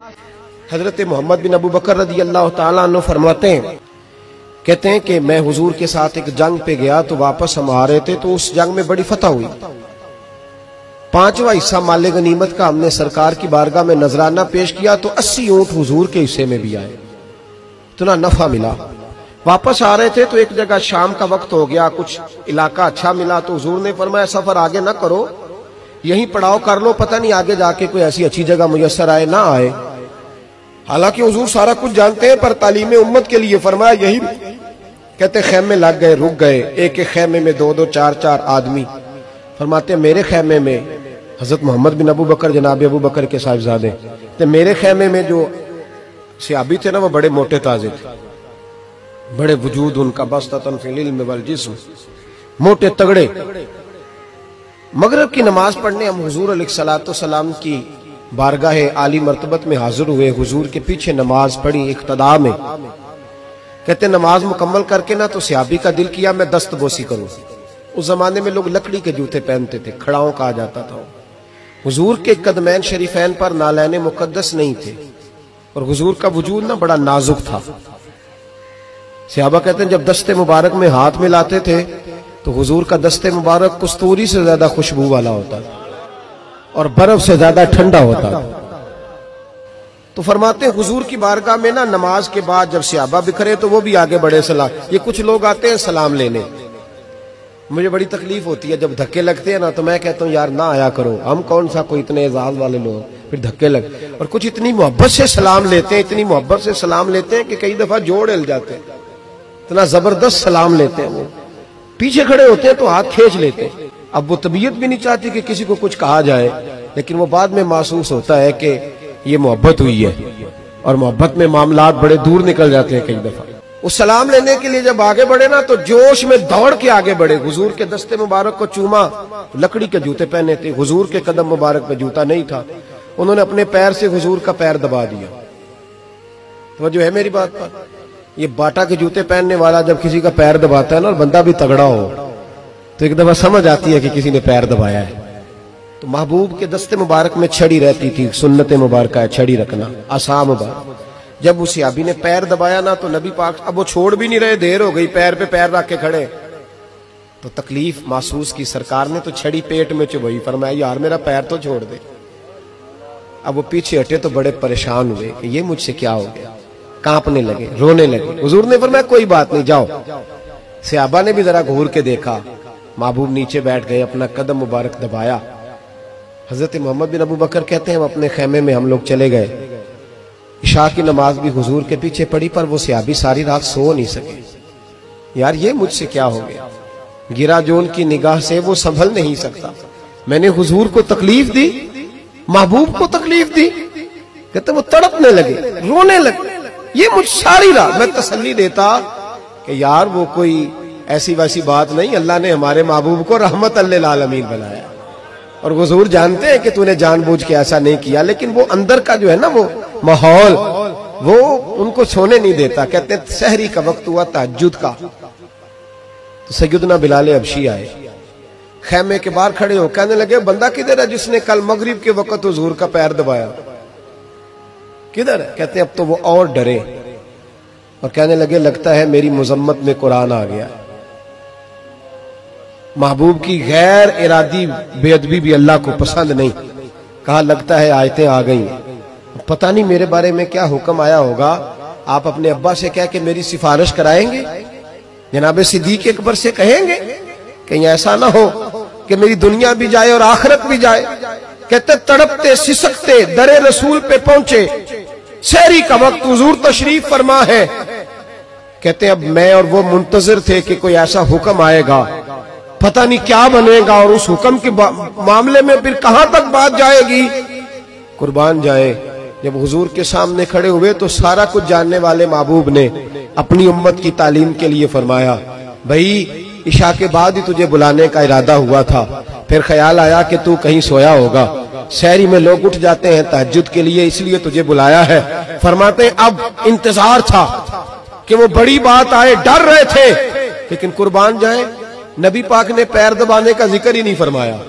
हजरत मोहम्मद बिन अबू बकर रज़ी अल्लाह ताला अन्हु फरमाते हैं, कहते हैं कि मैं हुजूर के साथ एक जंग पे गया तो वापस हम आ रहे थे तो उस जंग में बड़ी फतह हुई। 5वां हिस्सा माले गनीमत का हमने सरकार की बारगाह में नजराना पेश किया तो 80 ऊंट हुजूर के हिस्से में भी आए, इतना नफा मिला। वापस आ रहे थे तो एक जगह शाम का वक्त हो गया, कुछ इलाका अच्छा मिला तो हुजूर ने फरमाया सफर आगे ना करो, यहीं पड़ाव कर लो, पता नहीं आगे जाके कोई ऐसी अच्छी जगह मुयस्सर आए ना आए। हालांकि हुजूर सारा कुछ जानते हैं पर तालीम उम्मत के लिए फरमाया यही। कहते खेमे लग गए, रुक गए, एक एक खेमे में 2-2 4-4 आदमी। फरमाते मेरे खेमे में हजरत मोहम्मद बिन अबू बकर जनाब अबू बकर के साहिबजादे, तो मेरे खेमे में जो सहाबी थे ना वो बड़े मोटे ताजे थे, बड़े वजूद उनका बस्ततन फिल इल्म वल जिस्म, मोटे तगड़े। मगरिब की नमाज पढ़ने हम हुजूर अलैहिस्सलातु सलाम की बारगाह आली मर्तबत में हाजिर हुए। हुजूर के पीछे नमाज पढ़ी इक्तदा में। कहते नमाज मुकम्मल करके ना तो सहाबी का दिल किया मैं दस्तबोसी करूं। उस जमाने में लोग लकड़ी के जूते पहनते थे, खड़ाओं कहा जाता था। हुजूर के कदमैन शरीफैन पर नालैन मुकद्दस नहीं थे और हुजूर का वजूद ना बड़ा नाजुक था। सहाबा कहते हैं जब दस्ते मुबारक में हाथ मिलाते थे तो हुजूर का दस्ते मुबारक कस्तूरी से ज्यादा खुशबू वाला होता था और बर्फ से ज्यादा ठंडा होता था। तो फरमाते हैं हुजूर की बारगाह में ना नमाज के बाद जब सहाबा बिखरे तो वो भी आगे बढ़े सलाम। ये कुछ लोग आते हैं सलाम लेने, मुझे बड़ी तकलीफ होती है जब धक्के लगते हैं ना, तो मैं कहता हूँ यार ना आया करो, हम कौन सा कोई इतने एजाज वाले लोग, फिर धक्के लग। और कुछ इतनी मोहब्बत से सलाम लेते हैं, इतनी मोहब्बत से सलाम लेते हैं कि कई दफा जोड़ हिल जाते हैं, इतना जबरदस्त सलाम लेते हैं। वो पीछे खड़े होते हैं तो हाथ खींच लेते हैं। अब वो तबीयत भी नहीं चाहती कि किसी को कुछ कहा जाए, लेकिन वो बाद में महसूस होता है कि ये मोहब्बत हुई है और मोहब्बत में मामलात बड़े दूर निकल जाते हैं। कई दफा उस सलाम लेने के लिए जब आगे बढ़े ना तो जोश में दौड़ के आगे बढ़े। हुजूर के दस्ते मुबारक को चूमा, लकड़ी के जूते पहने थे, हुजूर के कदम मुबारक पे जूता नहीं था, उन्होंने अपने पैर से हुजूर का पैर दबा दिया। तो जो है मेरी बात पर, ये बाटा के जूते पहनने वाला जब किसी का पैर दबाता है ना और बंदा भी तगड़ा हो तो एक दफा समझ आती है कि किसी ने पैर दबाया है। तो महबूब के दस्ते मुबारक में छड़ी रहती थी, सुन्नत मुबारक है छड़ी रखना, आसा मुबारक। जब उस सहाबी ने पैर दबाया ना तो नबी पाक अब वो छोड़ भी नहीं रहे, देर हो गई, पैर पे पैर रख के खड़े। तो तकलीफ महसूस की सरकार ने तो छड़ी पेट में चुभई, फरमाया यार मेरा पैर तो छोड़ दे। अब वो पीछे हटे तो बड़े परेशान हुए कि ये मुझसे क्या हो गया, कांपने लगे, रोने लगे। हुजूर ने फरमाया कोई बात नहीं जाओ। सहाबा ने भी जरा घूर के देखा, महबूब नीचे बैठ गए, अपना कदम मुबारक दबाया। हजरत मोहम्मद बिन अबू बकर कहते हैं अपने खेमे में हम लोग चले गए। इशा की नमाज भी हुजूर के पीछे पड़ी पर वो सहाबी सारी रात सो नहीं सके। यार ये मुझसे क्या हो गया, गिरा जो उनकी निगाह से वो संभल नहीं सकता, मैंने हुजूर को तकलीफ दी, महबूब को तकलीफ दी। कहते वो तड़पने लगे, रोने लगे। ये मुझ सारी रात मैं तसल्ली देता कि यार वो कोई ऐसी वैसी बात नहीं, अल्लाह ने हमारे महबूब को रहमत लिल आलमीन बनाया और हुजूर जानते हैं कि तूने जानबूझ के ऐसा नहीं किया, लेकिन वो अंदर का जो है ना वो माहौल वो उनको सोने नहीं देता। कहते हैं सहरी का वक्त हुआ तहज्जुद का, तो सैयदना बिलाल हबशी आए, खेमे के बाहर खड़े हो, कहने लगे बंदा किधर है जिसने कल मगरिब के वक्त हुजूर का पैर दबाया, किधर है? कहते हैं अब तो वो और डरे और कहने लगे लगता है मेरी मुजम्मत में कुरान आ गया। महबूब की गैर इरादी बेअदबी भी अल्लाह को पसंद नहीं, कहा लगता है आयतें आ गई, पता नहीं मेरे बारे में क्या हुक्म आया होगा, आप अपने अब्बा से कह के मेरी सिफारिश कराएंगे, जनाब सिद्दीक अकबर से कहेंगे, कहीं ऐसा ना हो कि मेरी दुनिया भी जाए और आखिरत भी जाए। कहते तड़पते सिसकते दरे रसूल पे पहुंचे, सहरी का वक्त, हुजूर तशरीफ फरमा है। कहते अब मैं और वो मुंतजिर थे कि कोई ऐसा हुक्म आएगा, पता नहीं क्या बनेगा और उस हुक्म के मामले में फिर कहां तक बात जाएगी। कुर्बान जाए जब हुजूर के सामने खड़े हुए तो सारा कुछ जानने वाले महबूब ने अपनी उम्मत की तालीम के लिए फरमाया भाई इशा के बाद ही तुझे बुलाने का इरादा हुआ था, फिर ख्याल आया कि तू कहीं सोया होगा, शहरी में लोग उठ जाते हैं तहज्जुद के लिए, इसलिए तुझे बुलाया है। फरमाते अब इंतजार था कि वो बड़ी बात आए, डर रहे थे, लेकिन कुर्बान जाए नबी पाक ने पैर दबाने का जिक्र ही नहीं फरमाया।